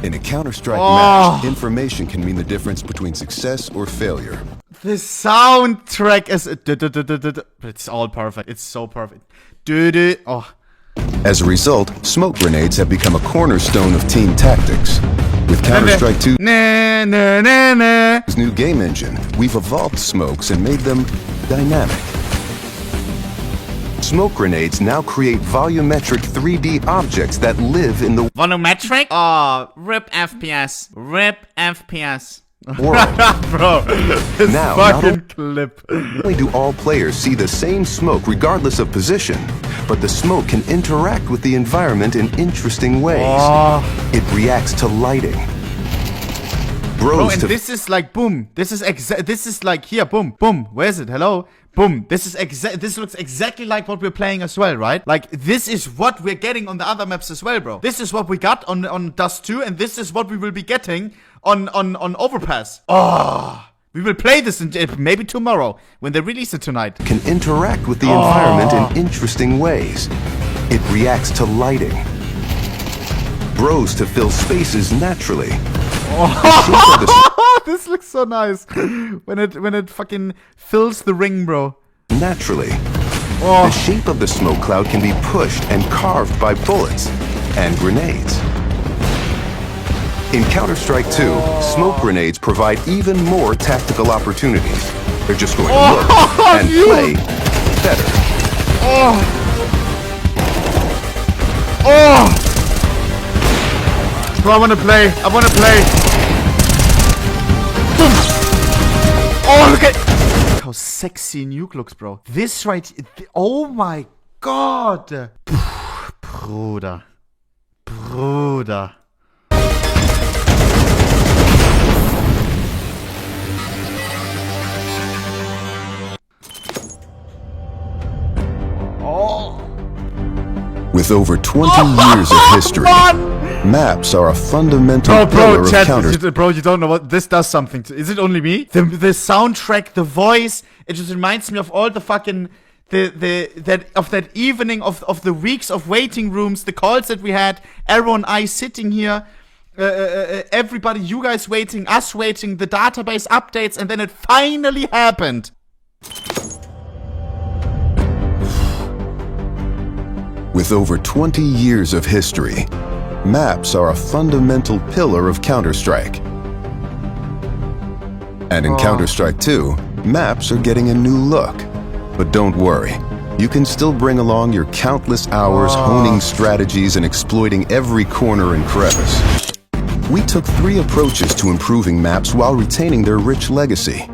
In a Counter-Strike match, information can mean the difference between success or failure. The soundtrack is... It's all perfect. It's so perfect. Oh. As a result, smoke grenades have become a cornerstone of team tactics. With Counter-Strike 2's new game engine, we've evolved smokes and made them dynamic. Smoke grenades now create volumetric 3D objects that live in the volumetric? Oh, RIP FPS. RIP FPS. world. Bro, this now, fucking clip. Not only do all players see the same smoke regardless of position, but the smoke can interact with the environment in interesting ways. It reacts to lighting. Bro, and this is like boom. This is like here, boom, boom. Where is it? Hello? Boom. This looks exactly like what we're playing as well, right? Like this is what we're getting on the other maps as well, bro. This is what we got on Dust 2, and this is what we will be getting on Overpass. We will play this maybe tomorrow when they release it tonight. Can interact with the environment in interesting ways. It reacts to lighting. Grows to fill spaces naturally. This looks so nice when it fucking fills the ring, bro. Naturally. The shape of the smoke cloud can be pushed and carved by bullets and grenades. In Counter-Strike 2, smoke grenades provide even more tactical opportunities. They're just going to look and play better. Bro, I wanna play. Boom. Oh, look at how sexy Nuke looks, bro. This right, oh my god. Bruder. With over 20 years of history, maps are a fundamental pillar of Counter-Strike. Bro, you don't know what this does something to. Is it only me? The soundtrack, the voice, it just reminds me of all the fucking that evening of the weeks of waiting rooms, the calls that we had, Arrow and I sitting here, everybody, you guys waiting, us waiting, the database updates, and then it finally happened. With over 20 years of history, maps are a fundamental pillar of Counter-Strike. And in Counter-Strike 2, maps are getting a new look. But don't worry, you can still bring along your countless hours honing strategies and exploiting every corner and crevice. We took 3 approaches to improving maps while retaining their rich legacy.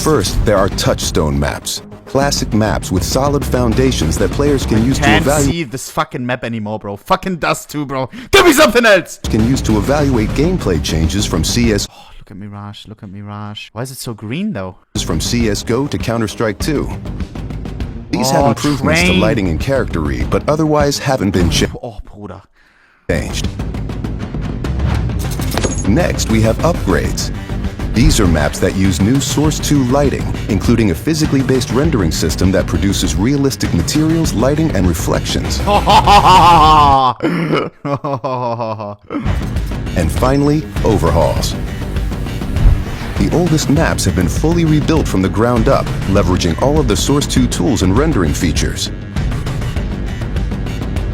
First, there are touchstone maps. Classic maps with solid foundations that players can use to evaluate. Can't see this fucking map anymore, bro. Fucking Dust 2, bro. Give me something else! Can use to evaluate gameplay changes from CS. Oh, look at Mirage. Look at Mirage. Why is it so green, though? From CSGO to Counter-Strike 2. These have improvements to lighting and character read, but otherwise haven't been changed. Next, we have upgrades. These are maps that use new Source 2 lighting, including a physically based rendering system that produces realistic materials, lighting, and reflections. And finally, overhauls. The oldest maps have been fully rebuilt from the ground up, leveraging all of the Source 2 tools and rendering features.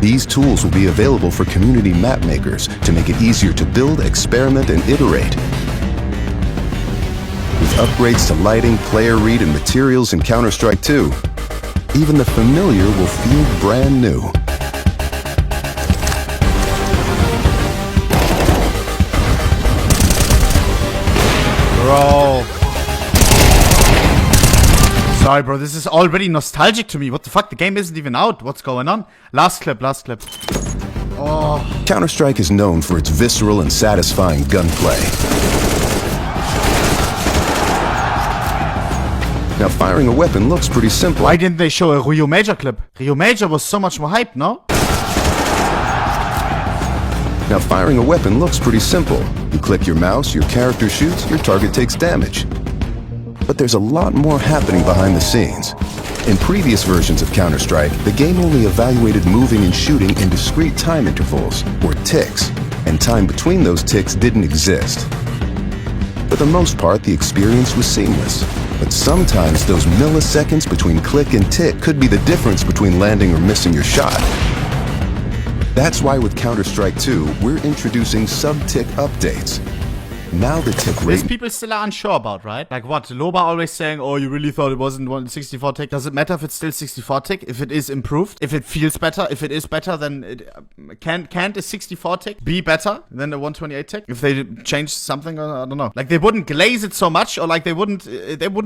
These tools will be available for community map makers to make it easier to build, experiment, and iterate. With upgrades to lighting, player read, and materials in Counter-Strike 2, even the familiar will feel brand new. Bro. Sorry, bro. This is already nostalgic to me. What the fuck? The game isn't even out. What's going on? Last clip. Counter-Strike is known for its visceral and satisfying gunplay. Now, firing a weapon looks pretty simple. Why didn't they show a Rio Major clip? Rio Major was so much more hype, no? Now, firing a weapon looks pretty simple. You click your mouse, your character shoots, your target takes damage. But there's a lot more happening behind the scenes. In previous versions of Counter-Strike, the game only evaluated moving and shooting in discrete time intervals, or ticks, and time between those ticks didn't exist. For the most part, the experience was seamless, but sometimes those milliseconds between click and tick could be the difference between landing or missing your shot. That's why with Counter-Strike 2, we're introducing sub-tick updates. Now the tick rate... These people still are unsure about, right? Like what? Loba always saying, oh, you really thought it wasn't 64 tick. Does it matter if it's still 64 tick? If it is improved? If it feels better? If it is better, then it, can't a 64 tick be better than the 128 tick? If they change something, I don't know. Like they wouldn't glaze it so much, or like they wouldn't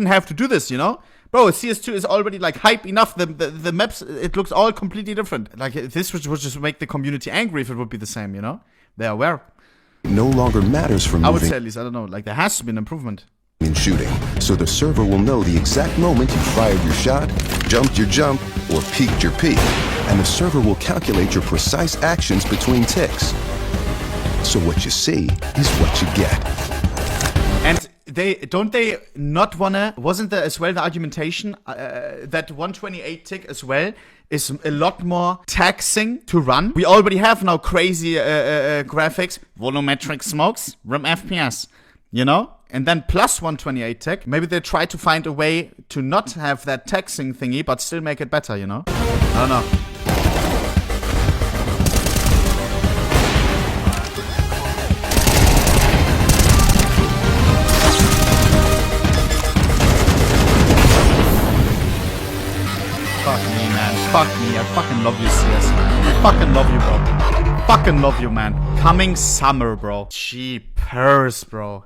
have to do this, you know? Bro, cs2 is already like hype enough. The maps, it looks all completely different. Like this would just make the community angry if it would be the same, you know? They're aware. No longer matters for moving. I would say at least, I don't know, like there has to be an improvement in shooting, so the server will know the exact moment you fired your shot, jumped your jump, or peeked your peek, and the server will calculate your precise actions between ticks. So what you see is what you get. And they not wanna, wasn't there as well the argumentation that 128 tick as well is a lot more taxing to run? We already have now crazy graphics, volumetric smokes, RIM FPS, you know? And then plus 128 tick, maybe they try to find a way to not have that taxing thingy, but still make it better, you know? I don't know. Fuck me, man. Fuck me. I fucking love you, CS. I fucking love you, bro. Fucking love you, man. Coming summer, bro. Cheapers, bro.